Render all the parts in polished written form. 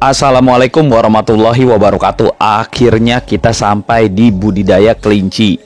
Assalamualaikum warahmatullahi wabarakatuh. Akhirnya kita sampai di budidaya kelinci.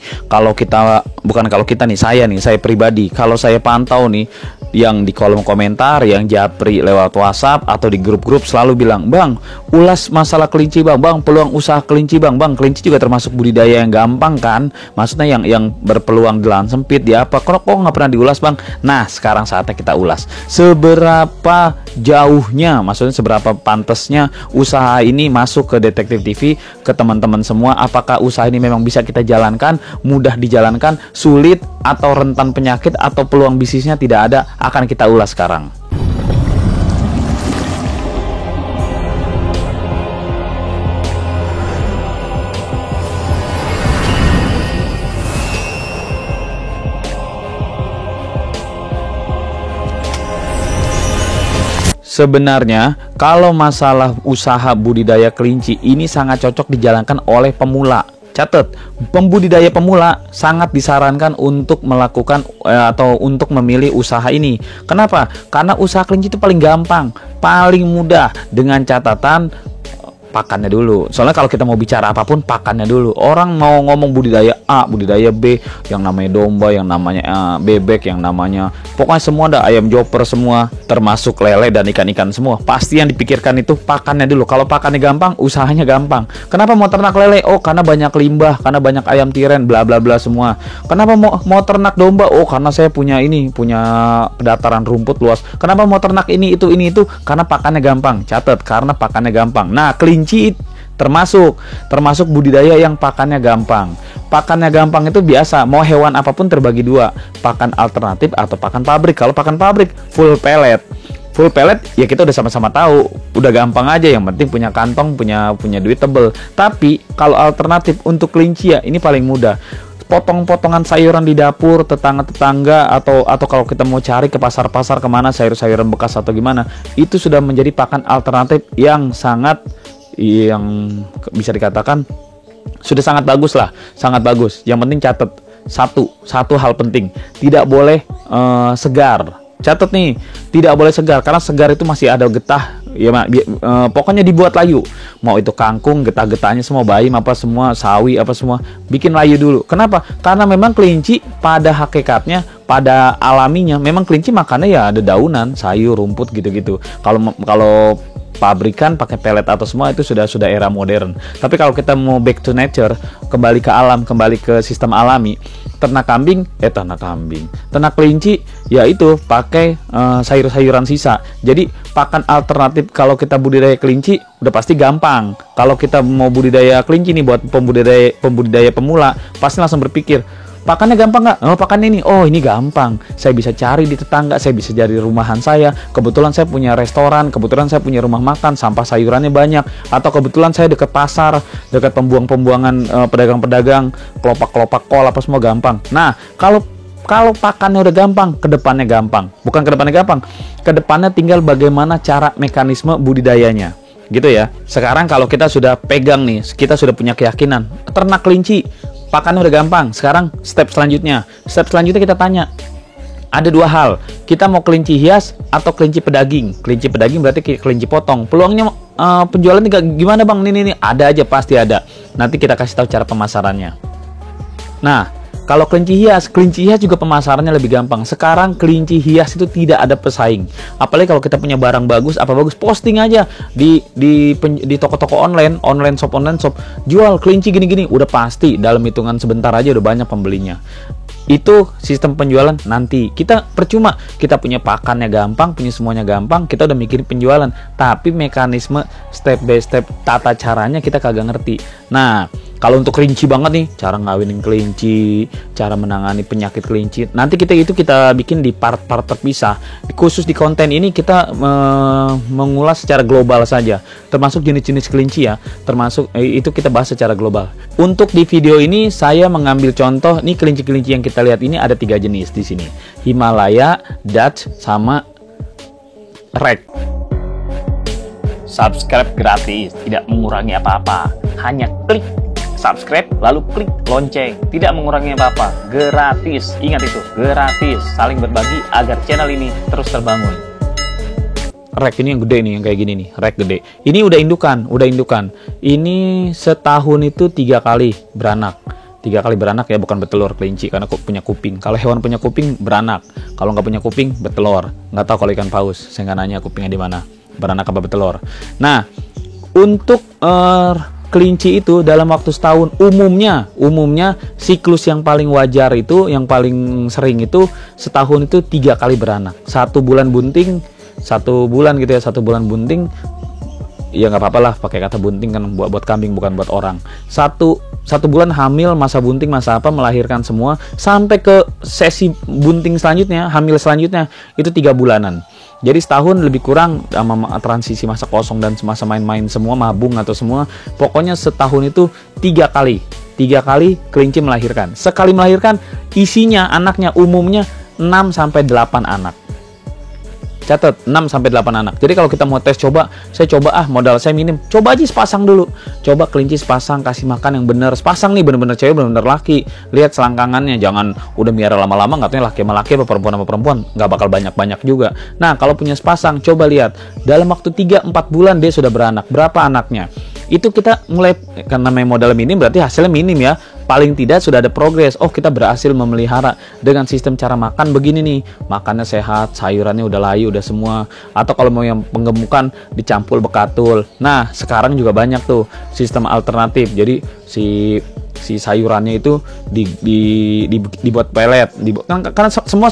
Saya pribadi, kalau saya pantau nih, yang di kolom komentar, yang japri lewat WhatsApp atau di grup-grup selalu bilang, "Bang, ulas masalah kelinci, Bang, peluang usaha kelinci, Bang. Kelinci juga termasuk budidaya yang gampang kan? Maksudnya yang berpeluang di lahan sempit, di apa? Kok nggak pernah diulas, Bang?" Nah, sekarang saatnya kita ulas. Seberapa jauhnya, maksudnya seberapa pantasnya usaha ini masuk ke Detektif TV, ke teman-teman semua. Apakah usaha ini memang bisa kita jalankan, mudah dijalankan, sulit, atau rentan penyakit, atau peluang bisnisnya tidak ada? Akan kita ulas sekarang. Sebenarnya, kalau masalah usaha budidaya kelinci ini sangat cocok dijalankan oleh pemula. Catat, pembudidaya pemula sangat disarankan untuk melakukan atau untuk memilih usaha ini. Kenapa? Karena usaha kelinci itu paling gampang, paling mudah, dengan catatan pakannya dulu. Soalnya kalau kita mau bicara apapun, pakannya dulu. Orang mau ngomong budidaya A, budidaya B, yang namanya domba, yang namanya bebek, yang namanya pokoknya semua ada, ayam joper semua, termasuk lele dan ikan-ikan semua. Pasti yang dipikirkan itu pakannya dulu. Kalau pakannya gampang, usahanya gampang. Kenapa mau ternak lele? Oh, karena banyak limbah, karena banyak ayam tiren, bla bla bla semua. Kenapa mau ternak domba? Oh, karena saya punya dataran rumput luas. Kenapa mau ternak ini itu? Karena pakannya gampang. Catat, karena pakannya gampang. Nah, kelinci termasuk budidaya yang pakannya gampang. Pakannya gampang itu biasa, mau hewan apapun terbagi dua, pakan alternatif atau pakan pabrik. Kalau pakan pabrik full pellet ya kita udah sama-sama tahu, udah gampang aja, yang penting punya kantong, punya duit tebel. Tapi kalau alternatif untuk kelinci ya ini paling mudah. Potong-potongan sayuran di dapur, tetangga-tetangga, atau kalau kita mau cari ke pasar-pasar kemana, sayur-sayuran bekas atau gimana, itu sudah menjadi pakan alternatif yang bisa dikatakan sudah sangat bagus lah, sangat bagus. Yang penting catat satu hal penting, tidak boleh segar. Catat nih, tidak boleh segar, karena segar itu masih ada getah ya, pokoknya dibuat layu. Mau itu kangkung, getah-getahnya semua, bayam apa semua, sawi apa semua, bikin layu dulu. Kenapa? Karena memang kelinci pada hakikatnya, pada alaminya, memang kelinci makannya ya ada daunan, sayur, rumput gitu-gitu. Kalau pabrikan pakai pelet atau semua itu sudah era modern. Tapi kalau kita mau back to nature, kembali ke alam, kembali ke sistem alami, ternak kelinci yaitu pakai sayur-sayuran sisa. Jadi pakan alternatif kalau kita budidaya kelinci udah pasti gampang. Kalau kita mau budidaya kelinci nih buat pembudidaya pemula, pasti langsung berpikir, pakannya gampang nggak? Oh, pakannya ini. Oh, ini gampang. Saya bisa cari di tetangga, saya bisa cari rumahan saya. Kebetulan saya punya restoran, kebetulan saya punya rumah makan, sampah sayurannya banyak. Atau kebetulan saya dekat pasar, dekat pembuangan pedagang-pedagang, kelopak-kelopak kol apa semua gampang. Nah, kalau pakannya udah gampang, kedepannya gampang. Bukan kedepannya gampang, kedepannya tinggal bagaimana cara mekanisme budidayanya. Gitu ya. Sekarang kalau kita sudah pegang nih, kita sudah punya keyakinan, ternak kelinci pakannya udah gampang. Sekarang step selanjutnya kita tanya, ada dua hal, kita mau kelinci hias atau kelinci pedaging. Kelinci pedaging berarti kelinci potong. Peluangnya penjualan gimana, Bang? Ini ada aja, pasti ada. Nanti kita kasih tahu cara pemasarannya. Nah, kalau kelinci hias juga pemasarannya lebih gampang. Sekarang kelinci hias itu tidak ada pesaing. Apalagi kalau kita punya barang bagus, posting aja di toko-toko online shop, jual kelinci gini-gini, udah pasti dalam hitungan sebentar aja udah banyak pembelinya. Itu sistem penjualan. Nanti kita percuma, kita punya pakannya gampang, punya semuanya gampang, kita udah mikirin penjualan, tapi mekanisme step by step, tata caranya kita kagak ngerti. Nah, kalau untuk kelinci banget nih, cara ngawinin kelinci, cara menangani penyakit kelinci, nanti kita bikin di part-part terpisah. Khusus di konten ini kita mengulas secara global saja, termasuk jenis-jenis kelinci ya, itu kita bahas secara global. Untuk di video ini saya mengambil contoh nih, kelinci-kelinci yang kita lihat ini ada 3 jenis di sini, Himalaya, Dutch, sama Rag. Subscribe gratis, tidak mengurangi apa-apa, hanya klik subscribe lalu klik lonceng. Tidak mengurangi apa-apa, gratis. Ingat itu, gratis. Saling berbagi agar channel ini terus terbangun. Rek ini yang gede nih, yang kayak gini nih, rek gede. Ini udah indukan. Ini setahun itu 3 kali beranak. 3 kali beranak ya, bukan bertelur kelinci karena punya kuping. Kalau hewan punya kuping beranak, kalau nggak punya kuping bertelur. Nggak tahu kalau ikan paus, saya nggak nanya kupingnya di mana, beranak apa bertelur. Nah, untuk kelinci itu dalam waktu setahun umumnya siklus yang paling wajar itu, yang paling sering itu setahun itu 3 kali beranak. 1 bulan bunting, 1 bulan gitu ya, 1 bulan bunting. Ya nggak apa-apa lah pakai kata bunting kan, buat kambing bukan buat orang. Satu bulan hamil, masa bunting, masa apa, melahirkan semua, sampai ke sesi bunting selanjutnya, hamil selanjutnya itu 3 bulanan. Jadi setahun lebih kurang sama transisi masa kosong dan masa main-main semua, mabung atau semua. Pokoknya setahun itu 3 kali kelinci melahirkan. Sekali melahirkan isinya anaknya umumnya 6-8 anak. Catat, 6-8 anak. Jadi kalau kita mau tes, saya coba modal saya minim. Coba aja sepasang dulu. Coba kelinci sepasang, kasih makan yang bener. Sepasang nih, bener-bener cewek, bener-bener laki. Lihat selangkangannya, jangan udah miara lama-lama, katanya laki sama laki apa perempuan sama perempuan. Nggak bakal banyak-banyak juga. Nah, kalau punya sepasang, coba lihat. Dalam waktu 3-4 bulan dia sudah beranak. Berapa anaknya? Itu kita mulai, karena modal minim berarti hasilnya minim ya. Paling tidak sudah ada progres. Oh, kita berhasil memelihara dengan sistem cara makan begini nih. Makannya sehat, sayurannya udah layu, udah semua. Atau kalau mau yang penggemukan dicampur bekatul. Nah, sekarang juga banyak tuh sistem alternatif. Jadi si sayurannya itu dibuat pelet. Karena semua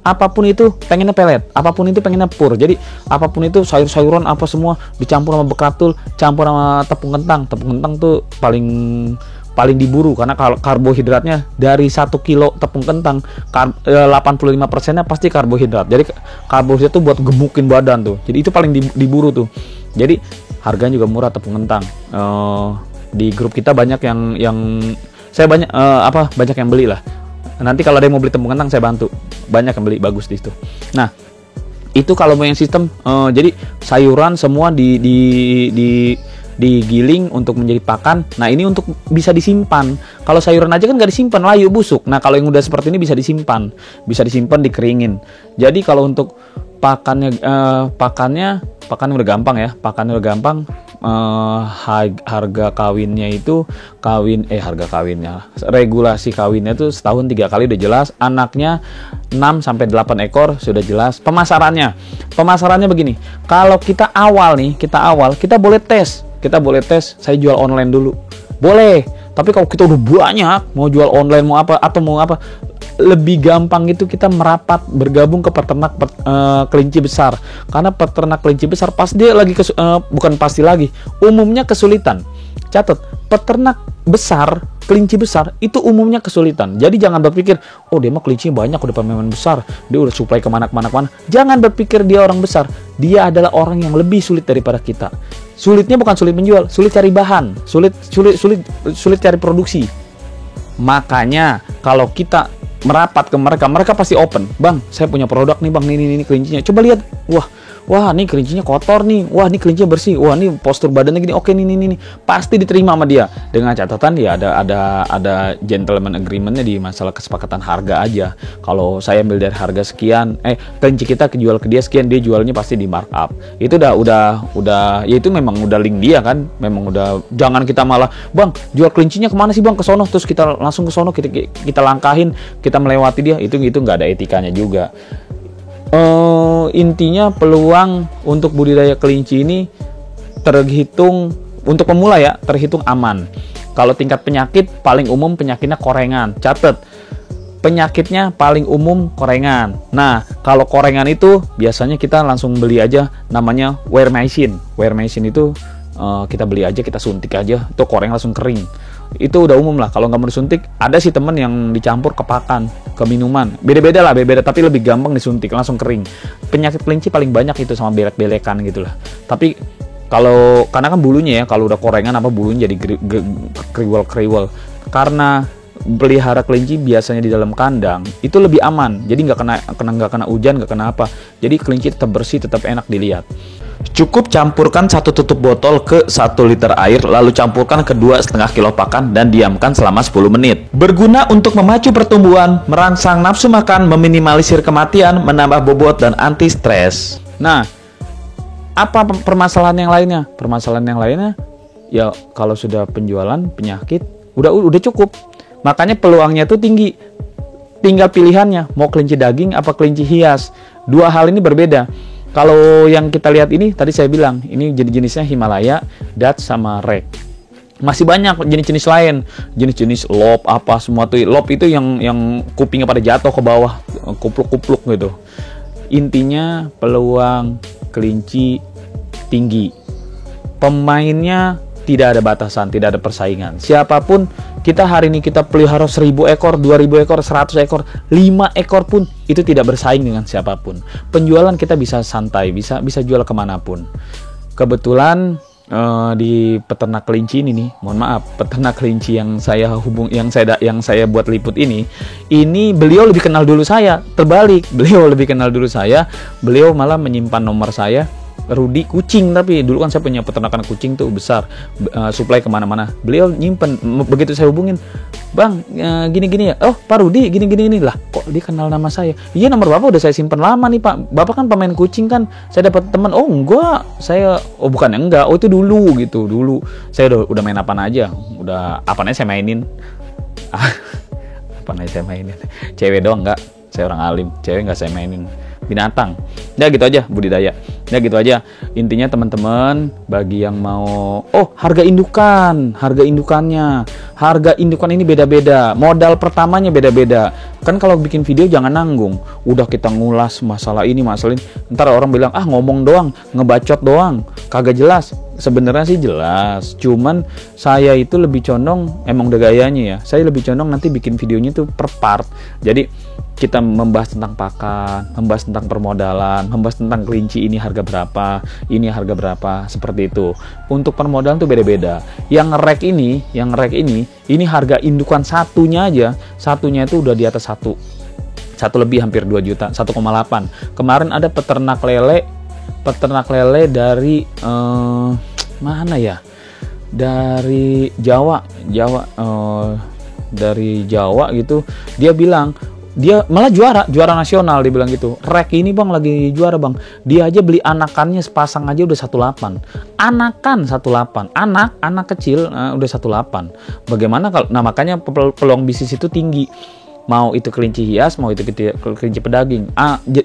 apapun itu pengennya pelet, apapun itu pengennya pur. Jadi apapun itu sayur-sayuran apa semua dicampur sama bekatul, campur sama tepung kentang. Tepung kentang tuh paling diburu karena kalau karbohidratnya dari 1 kilo tepung kentang 85%-nya pasti karbohidrat. Jadi karbohidrat tuh buat gemukin badan tuh. Jadi itu paling diburu tuh. Jadi harganya juga murah tepung kentang. Di grup kita banyak yang saya banyak yang beli lah. Nanti kalau ada yang mau beli tepung kentang saya bantu. Banyak yang beli, bagus di situ. Nah, itu kalau mau yang sistem jadi sayuran semua digiling untuk menjadi pakan. Nah, ini untuk bisa disimpan. Kalau sayuran aja kan nggak disimpan, layu, busuk. Nah, kalau yang udah seperti ini bisa disimpan, dikeringin. Jadi kalau untuk pakannya udah gampang ya. Pakannya udah gampang. Harga kawinnya itu regulasi kawinnya itu setahun 3 kali udah jelas. Anaknya 6-8 ekor sudah jelas. Pemasarannya begini. Kalau kita awal kita boleh tes. Saya jual online dulu, boleh. Tapi kalau kita udah banyak, mau jual online mau apa, lebih gampang itu kita merapat bergabung ke peternak kelinci besar. Karena peternak kelinci besar pas dia lagi umumnya kesulitan. Catat, peternak besar, kelinci besar itu umumnya kesulitan. Jadi jangan berpikir, oh dia mah kelincinya banyak, udah pemain besar, dia udah supply kemana. Jangan berpikir dia orang besar. Dia adalah orang yang lebih sulit daripada kita. Sulitnya bukan sulit menjual, sulit cari bahan, sulit cari produksi. Makanya kalau kita merapat ke mereka pasti open. Bang, saya punya produk nih bang, ini kelincinya. Coba lihat, wah nih kelincinya kotor nih, wah nih kelincinya bersih, wah nih postur badannya gini, oke nih. Pasti diterima sama dia. Dengan catatan ya ada gentleman agreementnya di masalah kesepakatan harga aja. Kalau saya ambil dari harga sekian, kelinci kita kejual ke dia sekian, dia jualnya pasti di markup. Itu udah ya itu memang udah link dia kan, memang udah. Jangan kita malah, bang jual kelincinya kemana sih bang, ke sono, terus kita langsung ke sono, kita langkahin, kita melewati dia, itu nggak ada etikanya juga. Intinya peluang untuk budidaya kelinci ini terhitung untuk pemula ya, terhitung aman. Kalau tingkat penyakit paling umum penyakitnya korengan. Catat, penyakitnya paling umum korengan. Nah, kalau korengan itu biasanya kita langsung beli aja namanya wearmycin. Wearmycin itu kita beli aja, kita suntik aja, itu koreng langsung kering. Itu udah umum lah. Kalau nggak mau disuntik, ada sih temen yang dicampur ke pakan, ke minuman. Beda-beda tapi lebih gampang disuntik, langsung kering. Penyakit kelinci paling banyak itu sama belek-belekan gitu lah. Tapi karena kan bulunya ya, kalau udah korengan bulunya jadi kriwel. Karena pelihara kelinci biasanya di dalam kandang itu lebih aman. Jadi nggak kena hujan, nggak kena apa. Jadi kelinci tetap bersih, tetap enak dilihat. Cukup campurkan 1 tutup botol ke 1 liter air, lalu campurkan ke 2,5 kilo pakan dan diamkan selama 10 menit. Berguna untuk memacu pertumbuhan, merangsang nafsu makan, meminimalisir kematian, menambah bobot, dan anti stres. Nah, apa permasalahan yang lainnya? Permasalahan yang lainnya, ya kalau sudah penjualan, penyakit, udah cukup. Makanya peluangnya itu tinggi. Tinggal pilihannya, mau kelinci daging apa kelinci hias. Dua hal ini berbeda. Kalau yang kita lihat ini, tadi saya bilang, ini jenis-jenisnya Himalaya, Dutch, sama Rek. Masih banyak jenis-jenis lain, jenis-jenis lop apa semua tuh. Lop itu yang kupingnya pada jatuh ke bawah, kupluk-kupluk gitu. Intinya peluang kelinci tinggi. Pemainnya tidak ada batasan, tidak ada persaingan. Siapapun, kita hari ini kita pelihara 1.000 ekor, 2.000 ekor, 100 ekor, 5 ekor pun itu tidak bersaing dengan siapapun. Penjualan kita bisa santai, bisa jual kemanapun. Kebetulan di peternak kelinci ini nih, mohon maaf, peternak kelinci yang saya buat liput ini beliau lebih kenal dulu saya. Terbalik, beliau lebih kenal dulu saya. Beliau malah menyimpan nomor saya. Rudi kucing, tapi dulu kan saya punya peternakan kucing tuh besar, supply kemana-mana. Beliau nyimpen, begitu saya hubungin, bang, gini-gini ya, oh Pak Rudi, gini-gini lah, kok dia kenal nama saya? Iya, nomor bapak udah saya simpen lama nih Pak, bapak kan pemain kucing kan, saya dapat teman. Oh enggak, bukan enggak, oh itu dulu gitu, dulu saya udah main apaan aja, udah apaan aja saya mainin, apaan aja saya mainin, cewek doang enggak, saya orang alim, cewek enggak saya mainin. Binatang. Ya gitu aja budidaya. Ya gitu aja. Intinya teman-teman, bagi yang mau harga indukannya. Harga indukan ini beda-beda. Modal pertamanya beda-beda. Kan kalau bikin video jangan nanggung. Udah kita ngulas masalah ini. Ntar orang bilang, ngomong doang, ngebacot doang, kagak jelas. Sebenarnya sih jelas. Cuman saya itu lebih condong, emang udah gayanya ya, saya lebih condong nanti bikin videonya tuh per part. Jadi kita membahas tentang pakan, membahas tentang permodalan, membahas tentang kelinci ini harga berapa, seperti itu. Untuk permodalan tuh beda-beda. Yang rek ini harga indukan satunya itu udah di atas satu lebih, hampir 2 juta, 1,8. Kemarin ada peternak lele dari mana ya? Dari Jawa gitu. Dia bilang dia malah juara nasional, dia bilang gitu. Rek ini bang lagi juara bang. Dia aja beli anakannya sepasang aja udah 1,8. Anakan 1,8. Anak kecil udah 1,8. Bagaimana kalau? Nah makanya peluang bisnis itu tinggi. Mau itu kelinci hias, mau itu kelinci pedaging.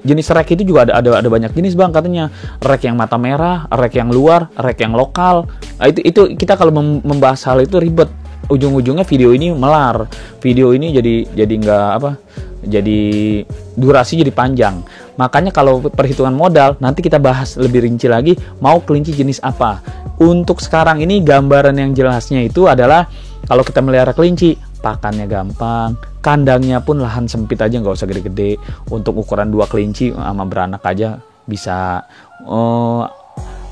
Jenis rek itu juga ada banyak jenis bang katanya. Rek yang mata merah, rek yang luar, rek yang lokal. Itu kita kalau membahas hal itu ribet. Ujung-ujungnya video ini melar. Video ini jadi nggak apa? Jadi durasi jadi panjang. Makanya kalau perhitungan modal nanti kita bahas lebih rinci lagi. Mau kelinci jenis apa? Untuk sekarang ini gambaran yang jelasnya itu adalah kalau kita melihara kelinci, pakannya gampang, kandangnya pun lahan sempit aja, nggak usah gede-gede. Untuk ukuran 2 kelinci sama beranak aja bisa.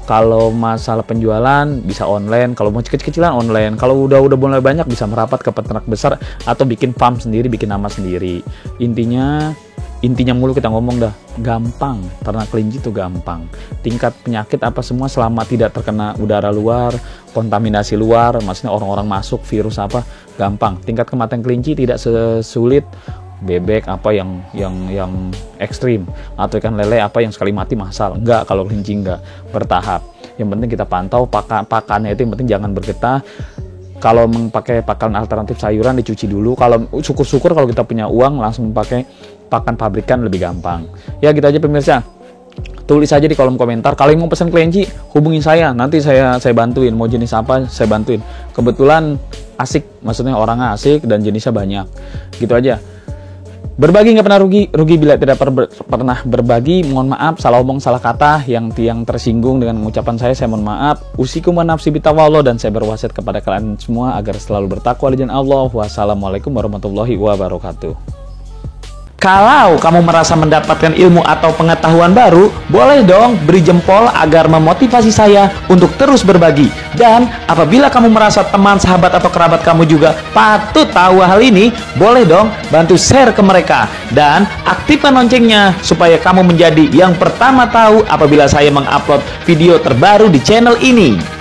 Kalau masalah penjualan bisa online, kalau mau kecil-kecilan online. Kalau udah mulai banyak bisa merapat ke peternak besar atau bikin farm sendiri, bikin nama sendiri. Intinya mulu kita ngomong dah, gampang. Ternak kelinci itu gampang. Tingkat penyakit apa semua selama tidak terkena udara luar, kontaminasi luar, maksudnya orang-orang masuk virus apa, gampang. Tingkat kematian kelinci tidak sesulit bebek apa yang ekstrim, atau ikan lele apa yang sekali mati massal. Enggak, kalau kelinci enggak, bertahap. Yang penting kita pantau pakannya itu, yang penting jangan bergetah. Kalau pakai pakan alternatif sayuran dicuci dulu. Kalau syukur-syukur kalau kita punya uang langsung pakai pakan pabrikan, lebih gampang. Ya gitu aja pemirsa. Tulis aja di kolom komentar. Kalau yang mau pesan kelinci, hubungin saya. Nanti saya bantuin. Mau jenis apa, saya bantuin. Kebetulan asik, maksudnya orangnya asik dan jenisnya banyak. Gitu aja. Berbagi nggak pernah rugi bila tidak pernah berbagi. Mohon maaf, salah omong, salah kata, yang tersinggung dengan ucapan saya mohon maaf. Usikum wa nafsi bitaqwallah, dan saya berwasiat kepada kalian semua agar selalu bertakwa di jalan Allah. Wassalamualaikum warahmatullahi wabarakatuh. Kalau kamu merasa mendapatkan ilmu atau pengetahuan baru, boleh dong beri jempol agar memotivasi saya untuk terus berbagi. Dan apabila kamu merasa teman, sahabat, atau kerabat kamu juga patut tahu hal ini, boleh dong bantu share ke mereka. Dan aktifkan loncengnya supaya kamu menjadi yang pertama tahu apabila saya mengupload video terbaru di channel ini.